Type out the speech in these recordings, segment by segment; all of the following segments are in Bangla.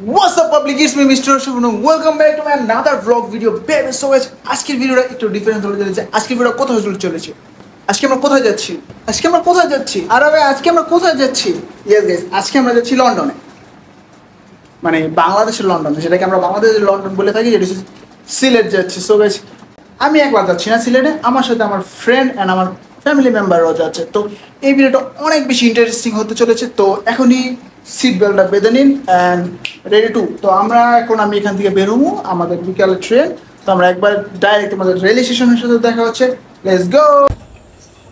What's up public, it's me Mr. Shubhanu. Welcome back to my another vlog video. Baby, so guys, আজকের ভিডিওটা একটু ডিফারেন্ট হতে চলেছে। আজকের ভিডিও কোথায় চলেছে? আজকে আমরা কোথায় যাচ্ছি? আরে ভাই, আজকে আমরা কোথায় যাচ্ছি? ইয়েস গাইস, আজকে আমরা যাচ্ছি লন্ডনে। মানে বাংলাদেশের লন্ডনে, সেটাকে আমরা বাংলাদেশের লন্ডন বলে থাকি, যেটা সিলেট যাচ্ছি। সো গাইস, আমি একবার যাচ্ছি না সিলেটে, আমার সাথে আমার ফ্রেন্ড অ্যান্ড আমার ফ্যামিলি মেম্বাররাও যাচ্ছে। তো এই ভিডিওটা অনেক বেশি ইন্টারেস্টিং হতে চলেছে। তো এখনই সিট বেল্টটা বেঁধে নিন অ্যান্ড রেডি টু। তো আমি এখান থেকে বেরোবো, আমাদের বিকালের ট্রেন। তো আমরা একবার ডাইরেক্ট আমাদের রেল স্টেশনের সাথে দেখা হচ্ছে। Let's go.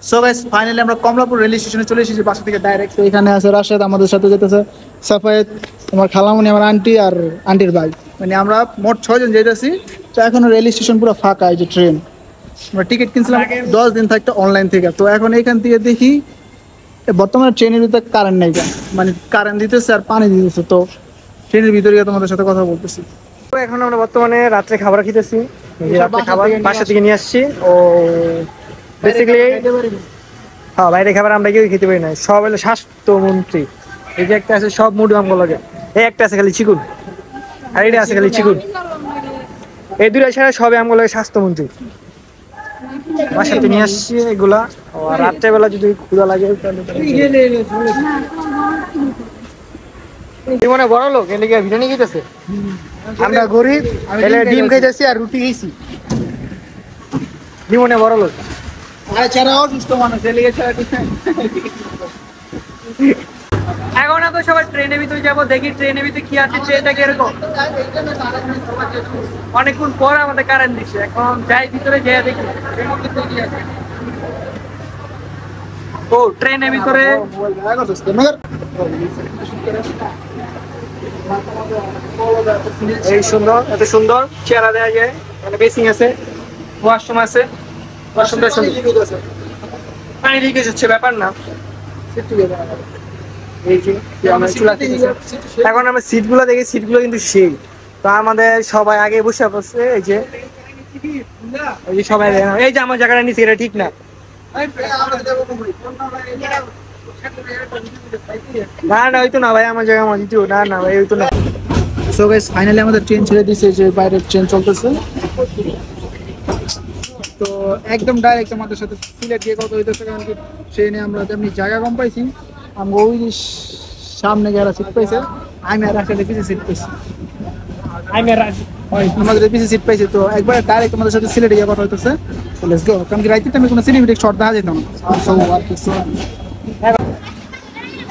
So guys, finally আমরা কমলাপুর রেল স্টেশনে চলে এসেছি বাসা থেকে ডাইরেক্ট। তো এখানে আছে রাশেদ, আমাদের সাথে যেতেছে সাফায়েত, আমার খালামণি, আমার আন্টি আর আন্টির ভাই। মানে আমরা মোট 6 জন যেতেছি। তো এখনো রেল স্টেশন পুরো ফাঁকা, এই যে ট্রেন। আমরা টিকিট কিনছিলাম 10 দিন থাকতে অনলাইন থেকে। তো এখন এখান থেকে দেখি বর্তমানে ট্রেনের ভিতরে কারেন্ট নেই, মানে কারেন্ট দিতেছে আর পানি দিতেছে। তো ট্রেনের ভিতরে তোমাদের সাথে কথা বলতেছি। এখন আমরা বর্তমানে রাত্রে খাবার খেতেছি, রাত্রে খাবার বাসা থেকে নিয়ে আসছি। ও বেসিক্যালি হ্যাঁ, বাইরে খাবার আমরা কেউ খেতে পারি না, সব হলো স্বাস্থ্যমন্ত্রী। এই যে একটা আছে সব মুড আমগো লাগে, এই একটা আছে খালি চিকুন, আর এটা আছে খালি চিকুন। এই দুইটা ছাড়া সবে আমগো লাগে স্বাস্থ্যমন্ত্রী। বাসাতে নিয়ে আসছি এগুলা। আর রাত্রেবেলা যদি ক্ষুধা লাগে মানে বড় লোক এলে গিয়ে বিরিয়ানি খেতেছে, আমরা গরিব এলে ডিম খাইতেছি আর রুটি খাইছি। জীবনে বড় লোক এখন তো সবাই ট্রেনের ভিতরে যাবো, দেখি ট্রেনের ভিতরে কি আছে, ট্রেনটা কিরকম। অনেকক্ষণ পর আমাদের কারেন্ট দিচ্ছে, এখন যাই ভিতরে যাই দেখি। ও ট্রেনের ভিতরে এই সুন্দর, এত সুন্দর চেহারা দেওয়া যায়। মানে বেসিং আছে, ওয়াশরুম আছে, ওয়াশরুমটা সুন্দর, পানি লিকেজ হচ্ছে ব্যাপার না। এখন আমরা সিট গুলো দেখি, সিট গুলো কিন্তু সেই। তো আমাদের সবাই আগে বসে পড়ছে, এই যে সবাই এই যে আমার জায়গাটা নিচে, এটা ঠিক না। না না ওই তো না ভাই, আমার জায়গা আমার দ্বিতীয় না না ভাই, ওই তো না। সো গাইস, ফাইনালি আমাদের ট্রেন ছেড়ে দিয়েছে, যে বাইরের ট্রেন চলতেছে। তো একদম ডাইরেক্ট আমাদের সাথে সিলেট গিয়ে কথা হইতেছে, কারণ কি ট্রেনে আমরা তেমনি জায়গা কম পাইছি। আমরা ওই সামনে যারা সিট পাইছে, আমি আর রাশেদের পিছিয়ে সিট পাইছি, আমাদের পিছিয়ে সিট পাইছি। তো একবার ডাইরেক্ট আমাদের সাথে সিলেটে গিয়ে কথা হইতেছে। Let's go. কারণ কি রাইতে আমি কোনো সিনেমেটিক শট দেখা যেত না।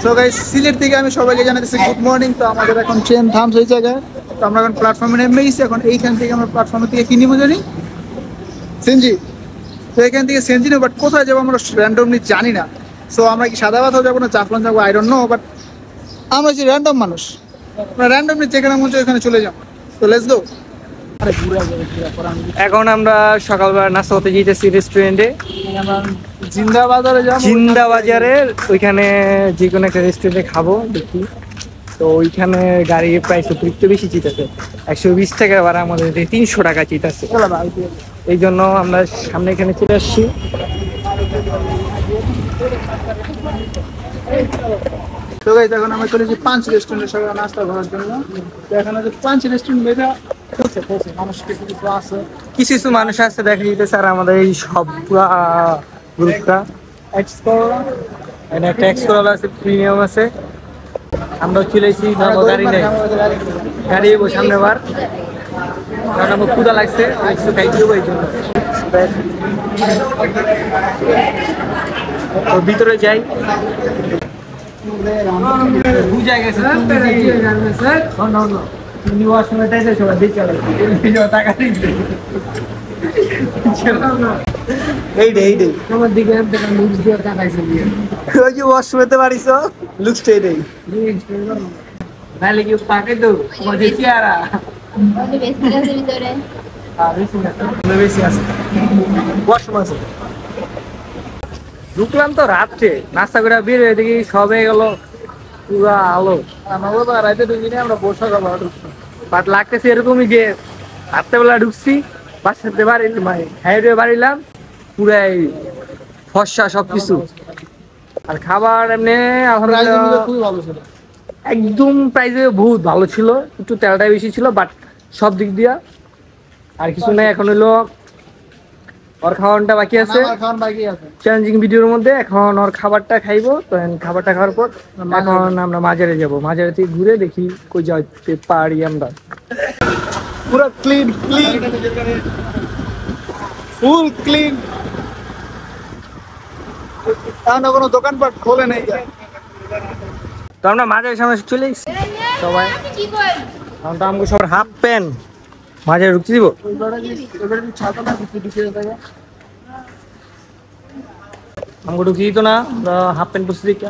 সো গাইস, সিলেট থেকে আমি সবাইকে জানাতেছি গুড মর্নিং। তো আমাদের এখন ট্রেন থামছে ওই জায়গায়। তো আমরা এখন প্ল্যাটফর্মে নেমে গেছি। এখন এইখান থেকে আমরা প্ল্যাটফর্মের থেকে কি নিবো জানি, সেনজি। তো এখান থেকে সেনজি নেবো, বাট কোথায় যাবো আমরা র্যান্ডমলি জানি না। সো আমরা কি সাদা বাতাও যাবো না জাফলন যাবো, আই ডোন্ট নো। বাট আমরা যে র্যান্ডম মানুষ, আমরা র্যান্ডমলি যেখানে মন চায় এখানে চলে যাবো। তো লেটস গো। এখন আমরা সকালবেলা নাস্তা করতে যেতেছি রেস্টুরেন্টে, জিন্দা বাজারে যাবো। জিন্দা বাজারের ওইখানে যে কোনো একটা রেস্টুরেন্টে খাবো দেখি। তো ওইখানে গাড়ির প্রাইস অতিরিক্ত বেশি চিতেছে, 120 টাকা ভাড়া, আমাদের 300 টাকা চিতেছে। এই জন্য আমরা সামনে এখানে চলে আসছি। তো গাইস, এখন আমরা চলেছি পাঁচ রেস্টুরেন্টের সবাই নাস্তা করার জন্য। তো এখন আছে পাঁচ রেস্টুরেন্ট বেজা মানুষ কিছু কিছু আছে, কিছু কিছু মানুষ আছে দেখা যেতেছে। আর আমাদের এই সব পুরা গ্রুপটা একটা এক্সকোলা আছে, প্রিমিয়াম আছে। আমরা চলেছি, গাড়ি নেই, গাড়ি সামনে বার, কারণ আমার ক্ষুধা লাগছে, কিছু খাই দেবো এই জন্য। ভিতরে যাই, বুঝা গেছে আমার দিকে ওয়াশরুমেতে পারিস লুকসটা এটাই নাহলে কি পাকে তো চেহারা বেশি আছে। ওয়াশরুম আছে, ঢুকলাম তো রাত্রে, নাস্তা করে বের হয়ে দেখি সবে গেল পুরা আলো। রাতে ঢুকিনি, আমরা বসা গেল বাট লাগতেছে এরকমই যে রাত্রেবেলা ঢুকছি, বাসাতে বাড়িলাম পুরাই ফর্সা সবকিছু। আর খাবার এমনি খুবই ভালো ছিল। একদম প্রাইসে বহুত ভালো ছিল, একটু তেলটা বেশি ছিল, বাট সব দিক দিয়া আর কিছু নাই। এখন হলো ওর খাওয়ানটা বাকি আছে, চ্যালেঞ্জিং ভিডিওর মধ্যে। এখন ওর খাবারটা খাইবো, তো খাবারটা খাওয়ার পর এখন আমরা মাজারে যাব, মাজারে থেকে ঘুরে দেখি কই যাইতে পারি আমরা। পুরো ক্লিন ক্লিন ফুল ক্লিন, এখনো কোনো দোকানপাট খোলে নেই। তো আমরা মাজারের সামনে চলে এসেছি সবাই। এখন তো আমাকে সবার হাফ প্যান্ট মাজারে ঢুকতে দিব। আমাকে ঢুকতে দিত না, হাফ প্যান্ট পরছি দিকে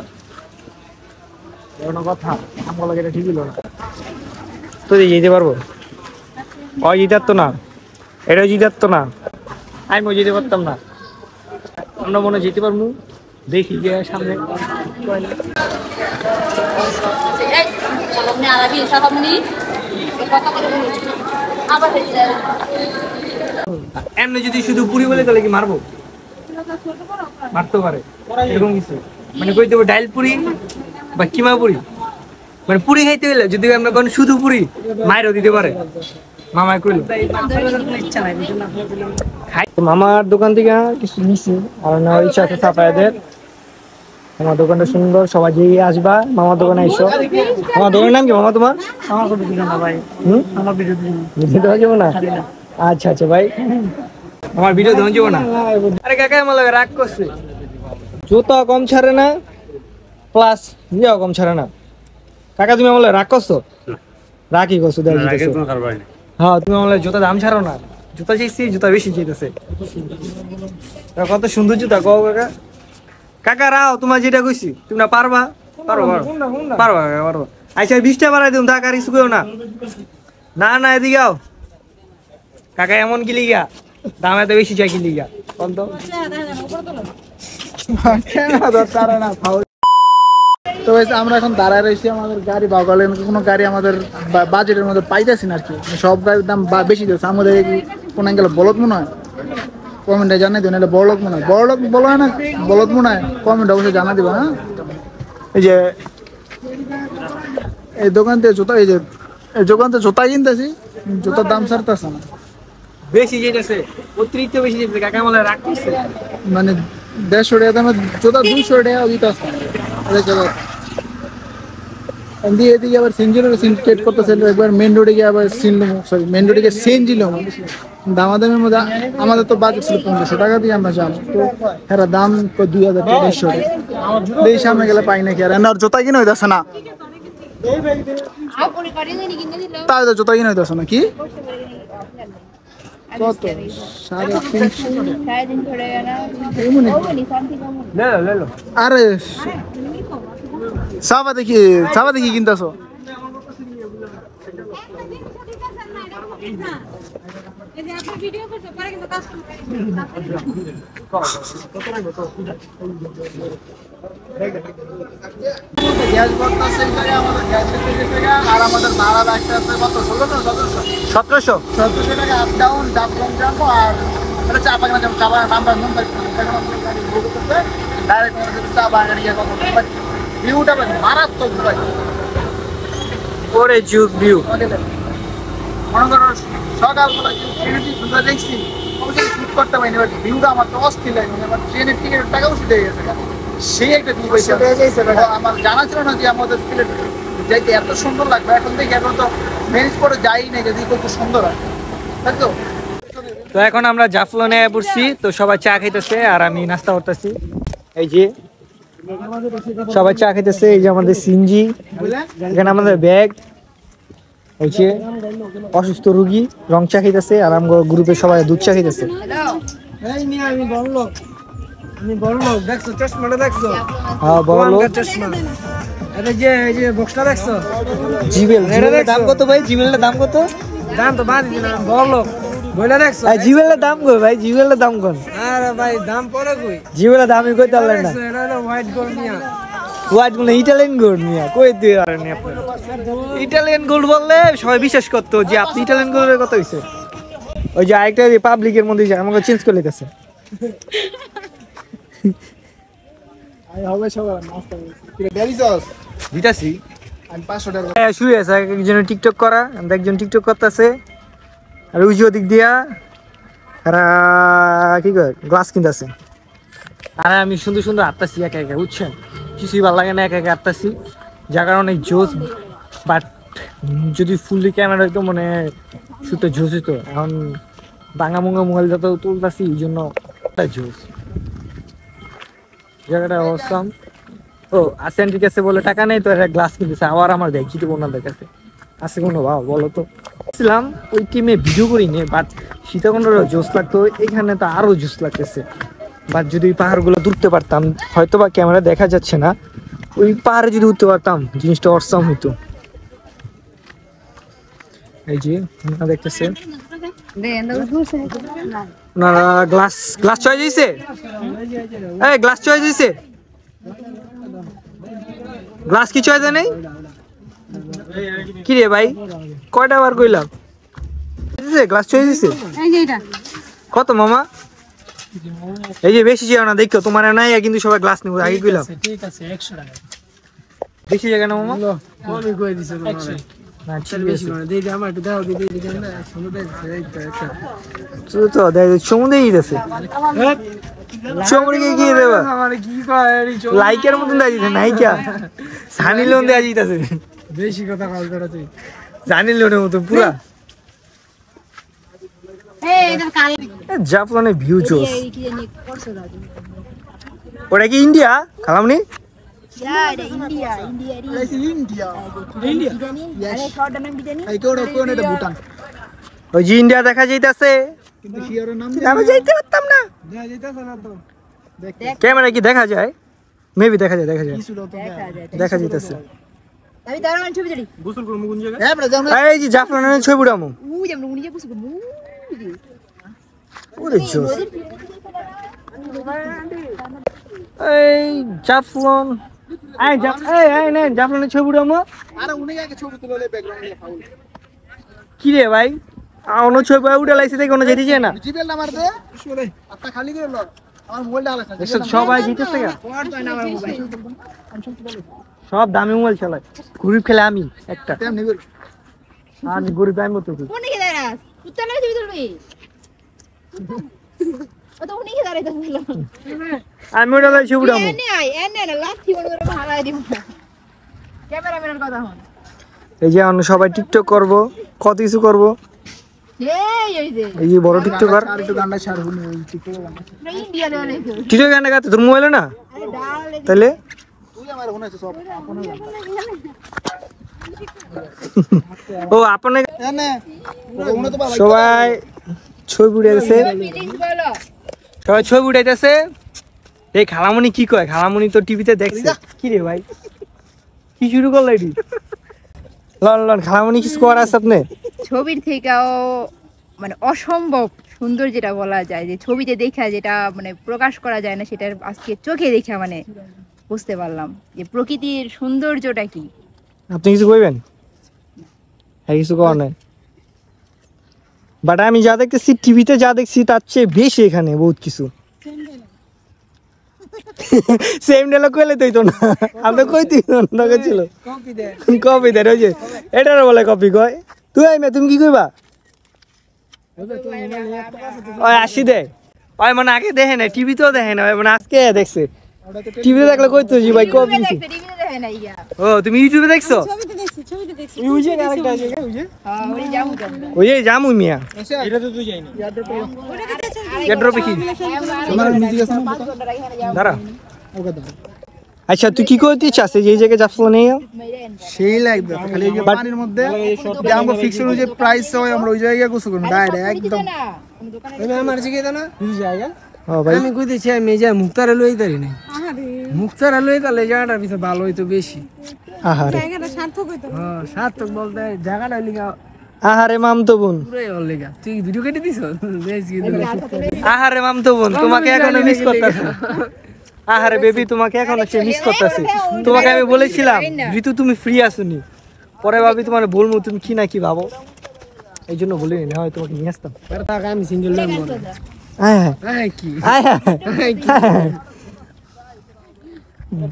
কথা আমার লাগে, এটা ঠিক হলো না। তো যেতে পারবো? ও জিতার তো না, এটাও জিতার তো না, আমি যেতে পারতাম না। আমরা মনে হয় যেতে পারবো, দেখি যে সামনে। এমনি যদি শুধু পুরি বলে তাহলে কি মারবো? মারতে পারে এরকম কিছু, মানে কই দেবো ডাইল পুরি বা কিমা পুরি, মানে পুরি খাইতে গেলে যদি আমরা কোন শুধু পুরি মায়েরও দিতে পারে। মামায় কইল মামার দোকান থেকে কিছু নিছি, আর না ইচ্ছা আছে সাফায়াদের। আমার দোকানটা সুন্দর, সবাই যেই আসবা মামার দোকানে এসো। আমার দোকানের নাম কি মামা তোমার? আমার ভিডিও না ভাই, আমার ভিডিও দেওয়া যাবো না। আচ্ছা আচ্ছা ভাই, আমার ভিডিও দেওয়া যাবো না। আরে কাকা আমার লাগে রাগ করছে, জুতা কম ছাড়ে না প্লাস ইয়েও কম ছাড়ে না। কাকা তুমি আমার রাগ করছো? রাগই করছো দেখ। হ্যাঁ তুমি আমার জুতা দাম ছাড়ো না, জুতা চাইছি জুতা বেশি চাইতেছে। কত সুন্দর জুতা কও কাকা। কাকা রাও, তোমার যেটা কইছি তুমি না পারবা? পারবা পারবা পারবা। আচ্ছা 20টা বাড়াই দিম, টাকা কিছু কেউ না। না না এদিকে আও কাকা, এমন কি লিগা দাম এত বেশি চাই কি লিগা বল তো? তো আমরা এখন দাঁড়ায় রয়েছি, আমাদের গাড়ি বাগালে কোনো গাড়ি আমাদের বাজেটের মধ্যে পাইতেছি না আর কি। সব গাড়ির দাম বেশি দিচ্ছে। আমাদের কোন অ্যাঙ্গেলে বলদ মনে হয়? কমেন্টে জানাই দিবেন, এটা বড় লোক মনে হয়, বড় লোক বলো হয় না, বলদ মনে হয়, কমেন্টে অবশ্যই জানা দিবেন। হ্যাঁ, এই যে এই দোকান থেকে জুতা, এই যে এই দোকান থেকে জুতা কিনতেছি, জুতার দাম ছাড়তেছে না, বেশি যেতেছে, অতিরিক্ত বেশি যেতেছে। কাকা আমার রাগ করছে, মানে 150 টাকা দামের জুতা 200 টাকা দিতেছে। দিয়ে এদিকে আবার সিনজিরও সিনকেট করতেছে, একবার মেন রোডে গিয়ে আবার সরি মেন রোডে গিয়ে সিনজিল দামাদামের মধ্যে। আমাদের তো বাজেট ছিল 1500 টাকা দিয়ে আমরা যাবো, তো হ্যাঁ দাম 2000 টাকা 150 টাকা এই সামনে গেলে পাই নাকি। আর এনার জুতা কিনে হইতেছে না, তাই তো জুতা কিনে হইতেছে না। কি কত? 350। আরে চাপা দেখি কিনতেছ? গ্যাস ভরতেছে আমাদের গ্যাস আর আমাদের ভাড়া রাখতে আছে কত? 1700 টাকা আপ ডাউন ডাবলং যাবো। আর এটা চা বাগানে যাবো, চা বাগান নাম্বার ডাইরেক্ট চা বাগানে গিয়ে কত ভিউটা মারাত্মক ভাই। ওরে জুস ভিউ মনে করো সকালবেলা দেখছি, অবশ্যই শুট করতে পারিনি, বাট ভিউটা আমার তো অস্থির লাগে। আমার ট্রেনের টিকিটের টাকাও উঠে গেছে, সেই একটা ভিউ পাইছে। আমার জানা ছিল না যে আমাদের সিলেট যাইতে এত সুন্দর লাগবে। এখন দেখি এখন তো ম্যানেজ করে যাই না, যদি কত সুন্দর হয়, তাই তো। তো এখন আমরা জাফলনে পড়ছি, তো সবাই চা খাইতেছে আর আমি নাস্তা করতেছি। এই যে সবাই চা খাইতেছে, এই যে আমাদের সিনজি, এখানে আমাদের ব্যাগ, এই যে অসুস্থ রুগী রং চা খাইতেছে, আর আমরা গ্রুপে সবাই দুধ চা খাইতেছে। আমি বড় লোক, দেখছো চশমাটা দেখছো? হ্যাঁ বড় লোক চশমা। আরে যে এই যে বক্সটা দেখছো? জিবেলের দাম কত ভাই? জিবেলের দাম কত? দাম তো বাদ দিন, বড় লোক বইলা দেখছো? ভাই জিবেলের দাম কই ভাই? জিবেলের দাম কোন? আরে ভাই দাম পরে কই? জিবেলের দামই কই তাহলে না? এটা হলো হোয়াইট গোল্ড মিয়া। হোয়াইট গোল্ড ইটালিয়ান গোল্ড মিয়া, কই দিয়ে আরেন আপনি? ইটালিয়ান গোল্ড বললে সবাই বিশ্বাস করতো যে আপনি ইটালিয়ান গোল্ডের কথা হইছে। ওই যে আরেকটা পাবলিকের মধ্যে আমাকে চেঞ্জ করে লিতেছে। আই হবে সবার নাস্তা দিতাছি। আমি 500 টাকা শুয়ে আছে একজন টিকটক করা, একজন টিকটক করতেছে, আর ওই যে ওদিক দিয়া এরা কি করে গ্লাস কিনতেছে। আর আমি সুন্দর সুন্দর আটতাছি একা একা, বুঝছেন, কিছুই ভালো লাগে না একা একা আটতাছি, যার কারণে জোস। বাট যদি ফুললি ক্যামেরা হইতো মনে শুটটা জোস হইতো। এখন বাঙা মুঙ্গা মোবাইল যত তুলতাছি এই জন্য জোস, জায়গাটা অসাম। ও আসেন, ঠিক আছে বলে টাকা নেই তো একটা গ্লাস কিনতেছে, আবার আমার দেয় কি দেবো ওনাদের কাছে, আছে কোনো ভাও বলো তো। ছিলাম ওই টিমে ভিডিও করিনি, বাট সীতাকুণ্ডেরও জোস লাগতো, এখানে তো আরো জোস লাগতেছে। বাট যদি ওই পাহাড়গুলো উঠতে পারতাম, হয়তো বা ক্যামেরা দেখা যাচ্ছে না, ওই পাহাড়ে যদি উঠতে পারতাম জিনিসটা অসাম হইতো। এই যে দেখতেছে ওনারা গ্লাস গ্লাস চয়েস হয়েছে, এই গ্লাস চয়েস হয়েছে, গ্লাস কি চয়েস নেই কি রে ভাই, কয়টা বার কইলাম গ্লাস চয়েস হয়েছে। কত মামা? এই যে বেশি যাও না, দেখো তোমার নাই কিন্তু সবাই গ্লাস নিব আগে কইলাম। ঠিক আছে 100 টাকা বেশি জায়গা না মামা, আমি কই দিছি তোমারে না ঠিক বেশি না দেই আমার একটু দাও দিই দিই না সমুদ্রে এই তো দেই সমুদ্রে দিতেছে, সমুদ্রে কি দেবা আমারে কি কয় লাইকের মতন দেই দিতে নাই কি সানি লোন দেয়া দিতেছে, বেশি কথা কল করা তুই জানি লোনের মতো পুরা। এই এটার কাল জাপানের ভিউ জোস, ওটা কি ইন্ডিয়া খালামনি? ওই যে ইন্ডিয়া দেখা যাইতেছে, আমি যাইতে পারতাম না, ক্যামেরা কি দেখা যায়? মেবি দেখা যায়, দেখা যায়, দেখা যাইতেছে। এই যে জাফরানের ছবি উড়ামু, এই জাফলন জাফলনের ছবি উড়ামু। কি রে ভাই অন্য ছবি উঠে লাইছে দেখে কোনো যেতে চায় না, সবাই জিতেছে, সব দামি মোবাইল চালায়, গরিব খেলে আমি একটা, আমি গরিব আমি মতো আমি ওটা ছবি উঠাবো। এই যে আমরা সবাই টিকটক করবো, কত কিছু করবো, এই যে বড় টিকটকার, টিকটক গান গাতে তোর মোবাইলে না তাহলে ও আপনার সবাই ছবি উঠাইতেছে, সবাই ছবি উঠাইতেছে। এই খালামণি কি কয়, খালামণি তো টিভিতে দেখছে। কি রে ভাই কি শুরু করলো এটি? লন লন খালামণি কিছু করার আছে আপনি? ছবির থেকেও মানে অসম্ভব সুন্দর যেটা বলা যায়, যে ছবিতে দেখা যেটা মানে প্রকাশ করা যায় না, সেটা আজকে চোখে দেখা মানে বুঝতে পারলাম যে প্রকৃতির সৌন্দর্যটা কি। আপনি কিছু কইবেন? হ্যাঁ কিছু করার নাই, বাট আমি যা দেখতেছি টিভিতে যা দেখছি তার চেয়ে বেশি এখানে বহুত কিছু। সেম ডায়লগ কইলে তুই তো না, আপনি কই তুই না ছিল কপি দেন, ওই যে এটার বলে কপি কয় তুই আইমে তুমি কি কইবা? ওই আসি দে ওই মানে আগে দেখে না, টিভিতেও দেখে না, মানে আজকে দেখছে, টিভিতে দেখলে কই তুই ভাই কপি দিছি। ও তুমি ইউটিউবে দেখছো? ওই যে জামু মিয়া এটা তো তুই যাইনি ড্রপে কি দাঁড়া। আচ্ছা তুই কি করতে চাস যে এই জায়গায় যাচ্ছ না? সেই লাগবে খালি এই যে পানির মধ্যে যে আমরা ফিক্স অনুযায়ী প্রাইস হয়, আমরা ওই জায়গায় গোসল করব ডাইরেক্ট একদম। আমি আমার জিগে দাও না এই জায়গা। হ্যাঁ ভাই আমি কইতেছি আমি যা মুক্তারে লই তারি না, মুক্তারে লই তালে জায়গাটার ভিতর ভালো হইতো বেশি। আহারে জায়গাটা সার্থক হইতো। হ্যাঁ সার্থক বলতে জায়গাটা লিগা আহারে মামতো বোন, পুরাই ওর লিগা। তুই ভিডিও কেটে দিছ? আহারে মামতো বোন তোমাকে এখনো মিস করতেছি। আহারে বেবি তোমাকে এখনো সে মিস করতেছি। তোমাকে আমি বলেছিলাম ঋতু তুমি ফ্রি আসুনি, পরে ভাবি তোমার বলবো তুমি কি না কি ভাবো, এই জন্য বলিনি, না হয় তোমাকে নিয়ে আসতাম। আমি সিঙ্গেল ম্যান বল।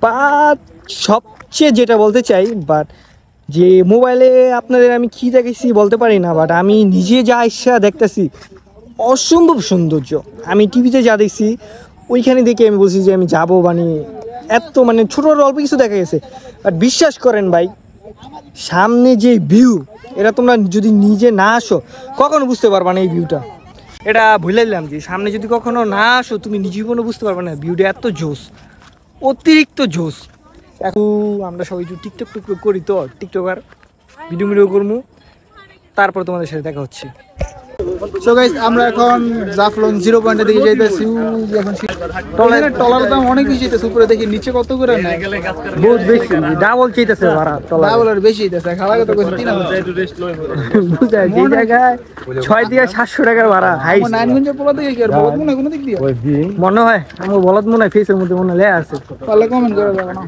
বাট সবচেয়ে যেটা বলতে চাই, বাট যে মোবাইলে আপনাদের আমি কি দেখেছি বলতে পারি না, বাট আমি নিজে যা ইচ্ছা দেখতেছি অসম্ভব সৌন্দর্য। আমি টিভিতে যা দেখছি ওইখানে দেখে আমি বলছি যে আমি যাবো, মানে এত মানে ছোটো অল্প কিছু দেখা গেছে, বাট বিশ্বাস করেন ভাই সামনে যে ভিউ এটা তোমরা যদি নিজে না আসো কখনো বুঝতে পারবা না এই ভিউটা। এটা ভুলাইলাম যে সামনে যদি কখনো না আসো তুমি জীবনে বুঝতে পারবে না ভিউটা এত জোস, অতিরিক্ত জোস। এখন আমরা সবাই একটু টিকটক টুকটক করি, তো টিকটকার ভিডিও করবো, তারপর তোমাদের সাথে দেখা হচ্ছে। সো গাইস আমরা এখন জাফলং 0 পয়েন্টের দিকে যাইতেছি। এখন টলার দাম অনেক বেশি যাইতেছে, উপরে দেখি নিচে কত করে নেয়, বহুত বেশি, ডাবল চাইতেছে ভাড়া, ডাবল আর বেশি যাইতেছে। খাওয়া তো কইছে 3000 বুঝায় যে জায়গায় 6 থেকে 700 টাকার ভাড়া হাই। নারায়ণগঞ্জের পোলা থেকে কি আর বলদ মনে হয় কোনো দিক দিয়ে মনে হয় আমার বলদ মনে হয় ফেসের মধ্যে মনে লেয়া আছে। তাহলে কমেন্ট করে দাও না,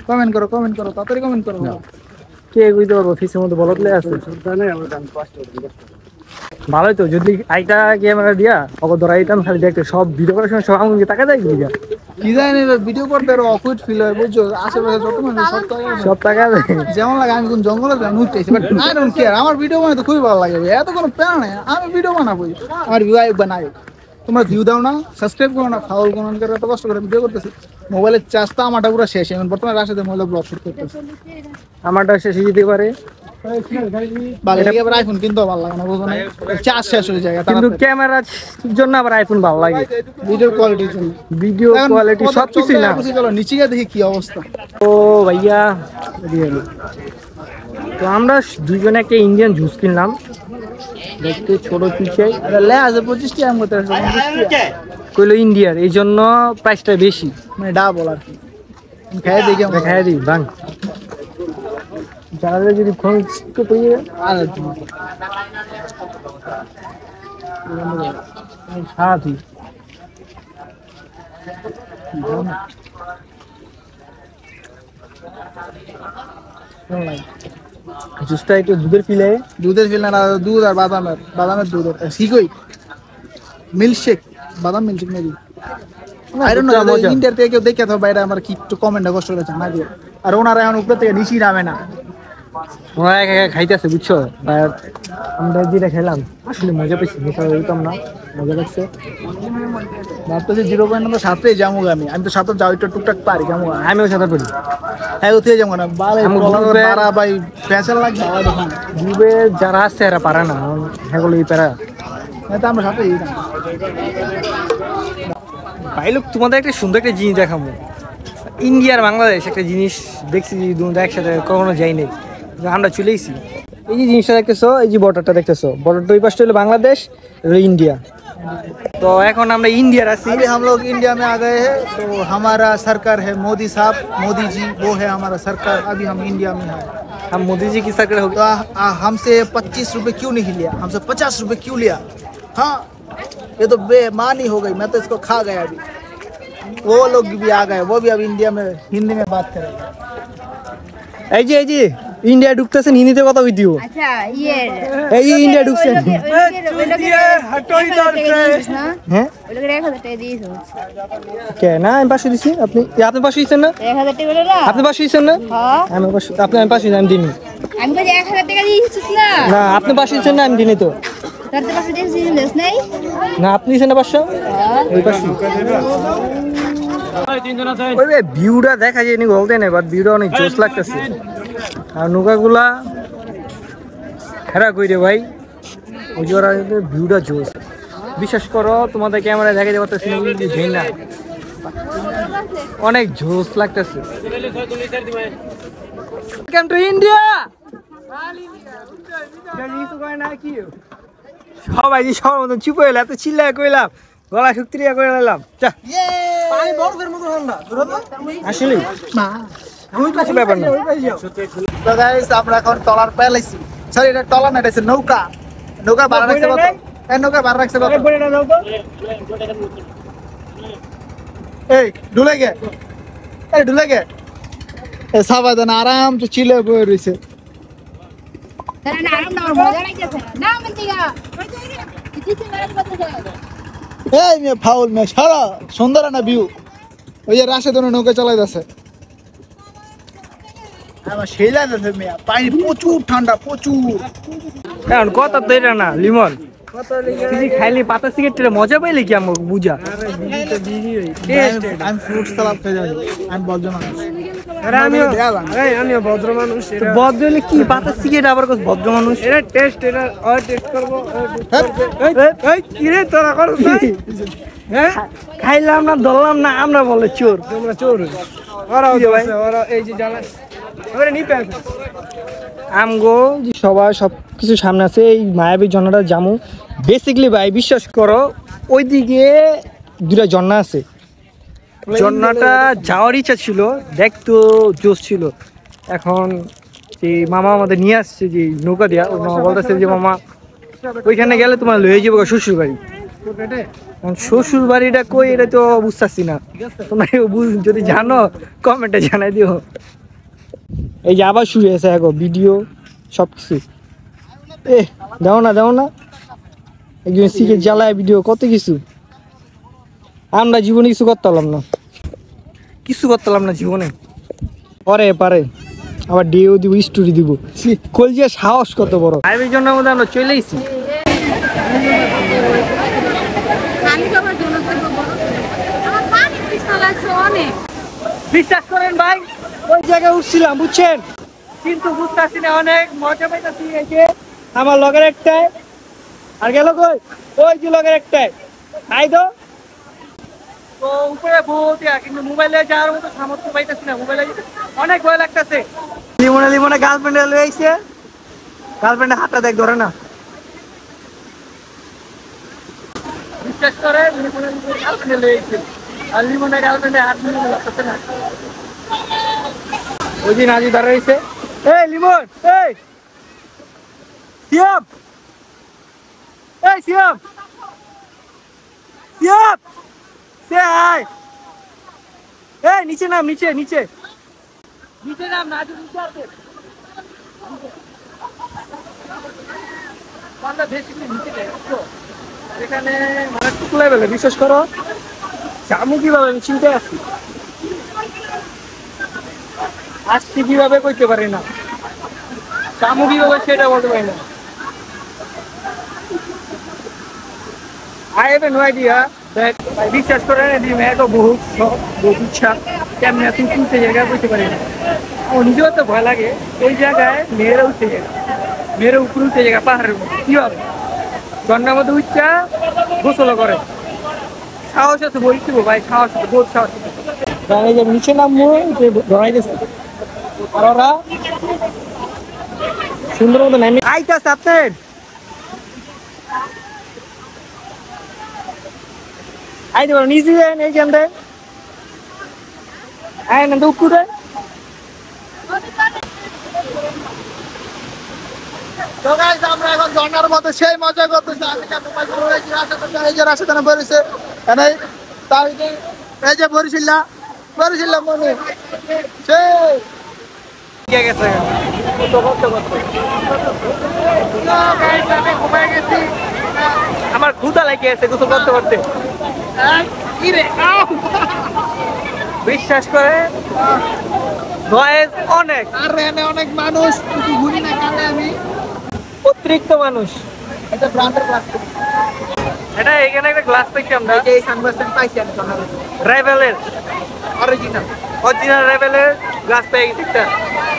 কমেন্ট করো তাড়াতাড়ি কমেন্ট করো। কে বুঝতে পারবো ফেসের মধ্যে বলদ লেয়া আছে? ভালোই তো, যদি আইটা ক্যামেরা দিয়া অগর ধরা আইটাম খালি দেখতে, সব ভিডিও করার সময় সব আমাকে টাকা দেয় কি জানি ভিডিও করতে আরো অকুইট ফিল হয়, বুঝছো? আশেপাশে যত মানুষ সব টাকা দেয়। যেমন লাগে আমি কোন জঙ্গলে যাই উঠতেছি, বাট আই ডোন্ট কেয়ার। আমার ভিডিও বানাতে তো খুবই ভালো লাগে, এত কোনো প্যারা নেই। আমি ভিডিও বানাবো, আমার ভিউ বানাই। তোমরা ভিউ দাও না, সাবস্ক্রাইব করো না, ফাউল কমেন্ট করে এত কষ্ট করে ভিডিও করতেছি। মোবাইলের চার্জ তো আমারটা পুরো শেষ, এখন বর্তমানে রাশেদের মোবাইলে ব্লগ শুট করতেছি। আমারটা শেষ হয়ে যেতে পারে, ভালো লাগে। আবার আইফোন কিনতেও ভালো লাগে না, বুঝো না? চার্জ শেষ হয়ে যায়, কিন্তু ক্যামেরার জন্য আবার আইফোন ভালো লাগে, ভিডিও কোয়ালিটির জন্য। ভিডিও কোয়ালিটি সব কিছুই না। চলো নিচে গিয়ে দেখি কি অবস্থা। ও ভাইয়া, তো আমরা দুইজনে একটা ইন্ডিয়ান জুস কিনলাম, দেখতে ছোট পিছে লে আছে 25 টাকা মতো, কইলো ইন্ডিয়ার, এই জন্য প্রাইসটা বেশি, মানে ডাবল আর কি। খাই দেখি আমরা, খাই দিই বাং যারা যদি খোঁজ তো আর সাথী জুসটা একটু দুধের ফিলে, দুধের ফিল না, দুধ আর বাদামের দুধ শিখই মিল্কশেক, বাদাম milkshake maybe. I don't know, ইন্ডিয়ার থেকে কেউ দেখে তো বাইরে আমার কি একটু কমেন্টে কষ্ট হয়েছে না দিয়ে। আর ওনারা এখন উপরে থেকে নিচেই নামে না, ওরা একা একা খাইতেছে, বুঝছো? আমরা যেটা খেলাম আসলে মজা পেয়েছি, মিশা বলতাম না, মজা লাগছে। ভাবতেছি 0 পয়েন্ট নম্বর 7 যাবো আমি তো 7 যাও একটু টুকটাক পারি যাবো। আমিও সাঁতার পারি, হ্যাঁ ওতে যাবো না, বারা ভাই ফ্যাশন লাগছে আমার দেখুন। গ্রুপে যারা আছে এরা পারে না, সেগুলো প্যারা। তো আমরা সাথে ভাই লোক তোমাদের একটা সুন্দর একটা জিনিস দেখাবো। ইন্ডিয়া আর বাংলাদেশ একটা জিনিস দেখছি, দুটো একসাথে কখনো যাই নাই, আমরা চলে এসেছি। এই যে জিনিসটা দেখতেছো, এই যে বর্ডারটা দেখতেছো, বর্ডারটা ওই পাশটা হলো বাংলাদেশ, ইন্ডিয়া। तो এখন আমরা ইন্ডিয়ার আছি। अभी हम लोग इंडिया में आ गए हैं, तो हमारा सरकार है मोदी साहब, मोदी जी वो है हमारा सरकार। अभी हम इंडिया में हैं, हम मोदी जी की सरकार होगी। तो हमसे 25 रुपए क्यों नहीं लिया, हमसे 50 रुपए क्यों लिया? हाँ ये तो बेईमानी हो गई, मैं तो इसको खा गया। अभी वो लोग भी आ गए, वो भी अब इंडिया में हिंदी में बात करेंगे। এই যে ইন্ডিয়া ঢুকতেছেন, হিন্দিতে কথা কই দিও। আচ্ছা এই যে ইন্ডিয়া ঢুকছেন, হ্যাঁ ওই লোকের 1000 টাকা দিয়েছো। কে না আমি পাশে দিছি, আপনি পাশে দিচ্ছেন না? 1000 টাকা বলে না, আপনি পাশে দিচ্ছেন না? হ্যাঁ আমি পাশে আমি দিইনি। আমি বলি 1000 টাকা দিয়েছিস না? না আপনি পাশে দিচ্ছেন না, আমি দিইনি তো। তার তো পাশে দিয়েছিস নাই? না আপনি দিচ্ছেন না পাশে, ওই পাশে। ওই ভিউটা দেখা যায় নি বলতে না, বাট ভিউটা অনেক জোশ লাগতেছে। আর নৌকাগুলা খেরা কইরে ভাই, ওই যে ওরা ভিউটা জোশ। বিশ্বাস করো তোমাদের ক্যামেরায় দেখা যাবে যাই না, অনেক জোশ লাগতেছে। Welcome to India. সবাই যে সবার মতন চুপ হইলে, এত চিল্লায় কইলাম, গলা শুক্রিয়া করে নিলাম। আসলে ব্যাপার না। তো গাইস আমরা এখন টলার পেলাইছি, সরি এটা টলার না, এটা নৌকা। নৌকা ভাড়া রাখছে কত? এই নৌকা ভাড়া রাখছে কত? এই ঢুলে গে, এই ঢুলে গে, এই সাবাদান আরাম তো চিলে বয়ে রইছে। তারা না আরাম না, আমার মজা লাগতেছে না মন্তিগা। কিছু মেরে কথা যায়। এই মে ফাউল মে সারা সুন্দর না ভিউ। ওই যে রাশেদ নৌকা চালাইতেছে। আমার সেই লাগতেছে মেয়া, পানি প্রচুর ঠান্ডা, প্রচুর। কারণ কথা তো এটা না লিমন, তুই খাইলে পাতা সিগারেটের মজা পাইলে কি আমাকে বুঝা। আমি ফ্রুট সালাদ খাই যাই, আমি বজ্র মানুষ। আমিও ভদ্র মানুষ। ভদ্র হলে কি পাতা সিগারেট আবার ভদ্র মানুষ? এটা টেস্ট, এটা টেস্ট করবো। কি রে তোরা করছ? হ্যাঁ খাইলাম না, ধরলাম না, আমরা বলে চোর। তোমরা চোর। ওরা এই যে জানা আমগো সবাই সবকিছু সামনে আছে। এই মায়াবী ঝর্ণাটা জামু বেসিকলি ভাই, বিশ্বাস করো ওইদিকে দুটা ঝর্ণা আছে। ঝর্ণাটা যাওয়ার ইচ্ছা ছিল, দেখতো জোশ ছিল। এখন যে মামা আমাদের নিয়ে আসছে যে নৌকা দিয়া, ওর মামা বলতেছে যে মামা ওইখানে গেলে তোমার লয়ে যাবো শ্বশুর বাড়ি। শ্বশুর বাড়িটা কই এটা তো বুঝতেছি না, তোমরা যদি জানো কমেন্টে জানাই দিও। এই যে আবার শুরু হয়েছে এখন ভিডিও সবকিছু। দাও না একজন শিখে জ্বালায় ভিডিও, কত কিছু। আমরা জীবনে কিছু করতে পারলাম না জীবনে। পরে পারে আবার ডিও দিব, স্টোরি দিব, কলজিয়া সাহস কত বড়। আইবির জন্য মধ্যে আমরা চলে এসেছি। বিশ্বাস করেন ভাই, ওই জায়গায় উঠছিলাম বুঝছেন, কিন্তু বুঝতেছি না, অনেক মজা পাইতেছি। এই যে আমার লগের একটাই আর গেল কই, ওই যে লগের একটাই আই তো উপরে বহুত, কিন্তু মোবাইলে যাওয়ার মতো সামর্থ্য পাইতেছি না। মোবাইলে অনেক ভয় লাগতেছে। লিমনে গার্লফ্রেন্ডে লয়ে আইছে, গার্লফ্রেন্ডে হাতটা দেখ ধরে না। বিশ্বাস করে লিমনে গার্লফ্রেন্ডে লয়ে আইছে, আর লিমনে গার্লফ্রেন্ডে হাত নিয়ে লাগতেছে না। ওই দিন আজি ধরে রয়েছে। এই লিমন, এই সিয়াম, এই সিয়াম, সিয়াম সে আয়। এই নিচে নাম, নিচে নাম না, আজ নিচে আছে। এখানে মানে টুকলাই বেলে, বিশ্বাস করো জামু কিভাবে আমি চিন্তায় আসছি কিভাবে কইতে পারি না, জামু কিভাবে সেটা বলতে পারি না। I have no idea that বিশ্বাস করেন মেয়েটা বহুত শখ, বহুত ইচ্ছা, কেমনি এত উঁচু জায়গায় বইতে পারি না। আমার নিজেও তো ভয় লাগে ওই জায়গায় মেয়েরা উঠতে যায়, মেয়েরা উপরে উঠতে জায়গা পাহাড়ের মধ্যে কি হবে, ঝর্ণার মধ্যে উচ্চা গোসল করে। সাহস আছে বলছি ভাই, সাহস আছে, বহুত সাহস আছে। নিচে নামবো ধরাই গেছে, আর ওরা সুন্দর মতো নামি আইতাছে। আপনার আইতে পারো নিজে এই জানতে আয় না উপরে। তো গাইস আমরা এখন ঝর্ণার মধ্যে সেই মজা করতেছি। এই যে রাস্তা বেরিয়েছে, এই যে বরিশিল্লা মনে সেই গেছে আমার ক্ষুধা লাগে আছে গোসল করতে করতে। বিশ্বাস করে অনেক, আর এখানে অনেক মানুষ, কিছু ঘুরি না কালে আমি অতিরিক্ত মানুষ। এটা ব্র্যান্ডের গ্লাস, এটা এখানে একটা গ্লাস পাইছি আমরা, এই সানগ্লাসটা পাইছি আমি রাইভেলের অরিজিনাল রাইভেলের গ্লাস পেয়ে গেছি একটা।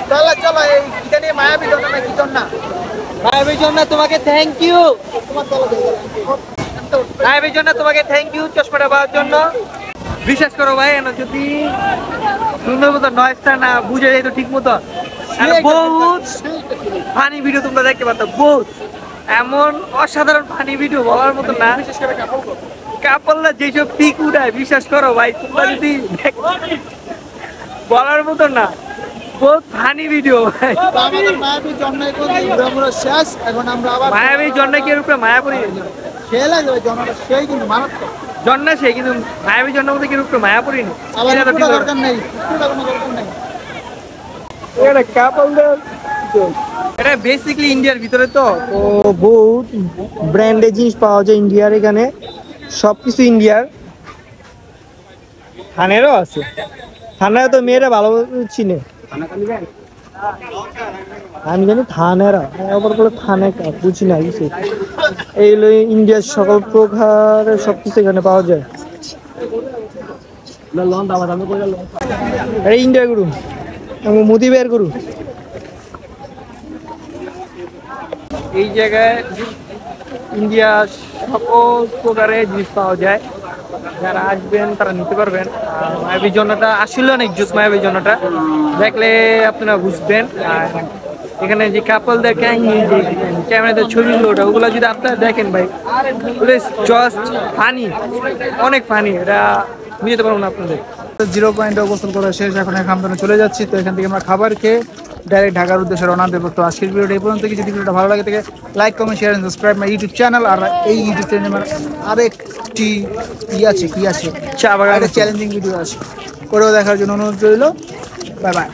চলো এই এটা নিয়ে মায়াবী ঝর্ণা না কি ঝর্ণা, মায়াবী ঝর্ণা তোমাকে থ্যাংক ইউ, তোমার চলো মায়াবী ঝর্ণা তোমাকে থ্যাংক ইউ চশমাটা পাওয়ার জন্য। বিশ্বাস করো ভাই, যদি সুন্দর মতো নয়েজটা না বুঝে যাইতো ঠিক মতো, বহুত ফানি ভিডিও তোমরা দেখতে পারতো, বহুত এমন অসাধারণ ফানি ভিডিও বলার মতো না। বিশেষ করে কাপড়রা যেসব পিক উঠায়, বিশ্বাস করো ভাই তোমরা যদি বলার মতো না, বহুত ফানি ভিডিও ভাই। মায়াবী ঝর্ণা শেষ, এখন আমরা আবার মায়াবী ঝর্ণা কি রূপে মায়াপুরি সে লাগে ঝর্ণাটা সেই কিন্তু মারাত্মক ঝর্ণা, সে কিন্তু মায়াবী ঝর্ণার মধ্যে কি রূপে মায়াপুরি নেই। দরকার নেই, এটা বেসিক্যালি ইন্ডিয়ার ভিতরে তো বহুত ব্র্যান্ডের জিনিস পাওয়া যায় ইন্ডিয়ার, এখানে সবকিছু ইন্ডিয়ার। থানেরও আছে, থানায় তো মেয়েরা ভালো চিনে। আমি জানি থানেরা আবার বলে থানে বুঝি না কিছু। এই হলো ইন্ডিয়ার সকল প্রকারের সবকিছু এখানে পাওয়া যায়। এই ইন্ডিয়া গুরু মোদি বের গুরু। এই জায়গায় ইন্ডিয়ার সকল প্রকারের জিনিস পাওয়া যায়। যারা আসবেন তারা নিতে পারবেন। আর মায়াবী জন্যটা আসলে অনেক জুস, মায়াবী জন্যটা দেখলে আপনারা বুঝবেন। আর এখানে যে কাপলদের ক্যামেরাতে ছবিগুলো ওগুলো যদি আপনারা দেখেন ভাই, জাস্ট ফানি, অনেক ফানি। এটা বুঝতে পারবো না আপনাদের। 0 পয়েন্টে অবস্থান করা শেষ, এখন খামদনে চলে যাচ্ছি। তো এখান থেকে আমরা খাবার খেয়ে ডাইরেক্ট ঢাকার উদ্দেশ্যে রওনা দেবো। তো আজকের ভিডিওটা এই পর্যন্ত। যদি ভিডিওটা ভালো লাগে থাকে like comment share and subscribe my YouTube channel. আর এই ইউটিউব চ্যানেলে আমার আরেকটি কি আছে চা বাগান চ্যালেঞ্জিং ভিডিও আছে, ওটাও দেখার জন্য অনুরোধ রইল। Bye bye.